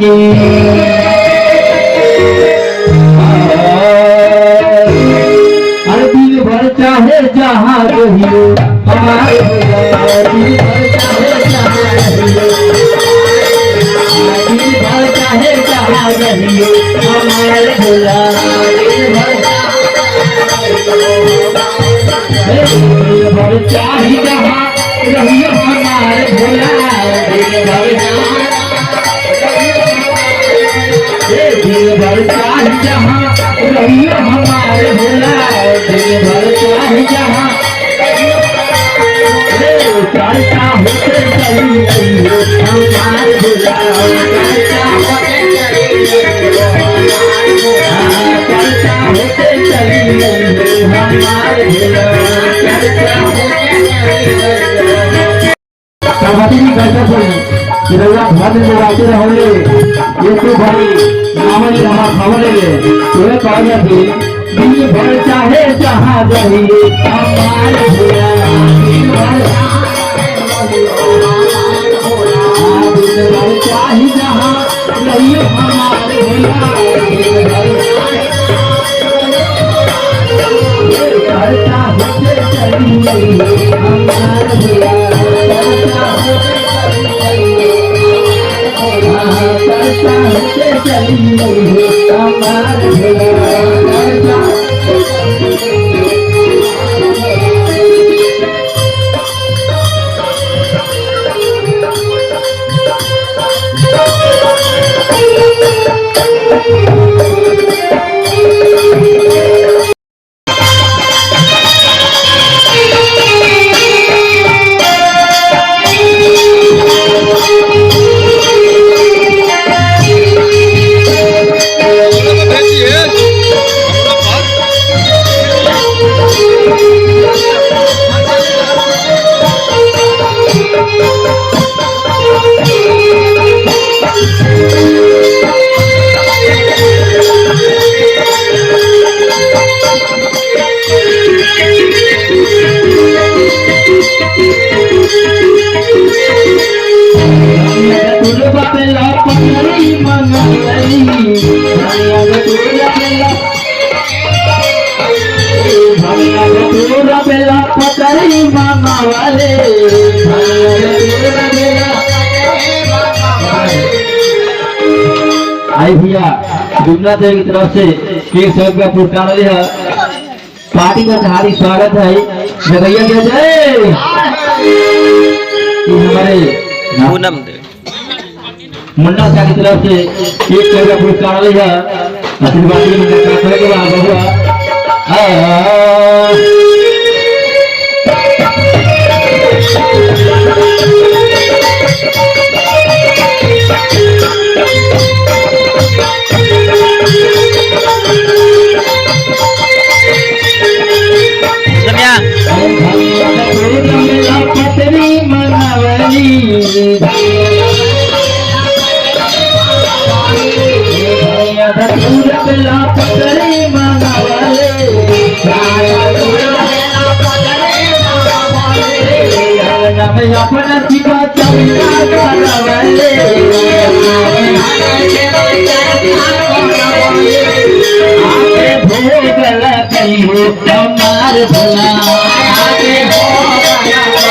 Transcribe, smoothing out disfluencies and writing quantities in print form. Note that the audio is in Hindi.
की हर दिन भर चाहे जहाँ रहियो हमारे दिन भर चाहे जहाँ रहियो दिन भर चाहे जहाँ रहियो हमारे भोला दिन भर चाहे जहाँ रहियो हमारे भोला दिन भर चाहे जहाँ रहियो हमारे भोला दिन भर चाहे जहाँ चलता होते चली रहियो हमारे भोला चलता होते चली रहियो हमारे भोला भद्र लगाते रहोगे ये तो भाई नामन जहाँ खबरे तुम्हें कहा थी दिन भर चाहे जहाँ रहिए हमारे भोला दिन भर चाहे जहाँ रहिए हमारे भोला चलता होते चली हमारे भोला चली हमारे पकड़ी मामा वाले आई भैया दुमना देवी की तरफ से 100 रुपया पुरस्कार है पार्टी का हार्दिक स्वागत है जगैया जय हमारे मुन्ना शाह की तरफ से 100 रुपया पुरस्कार है आशीर्वाद के बाद बहुआ पतरी मनवली पतरी मनवले अपना शिवा चमका करवले आगे भोग लगी हो हमारे भोला आगे भोग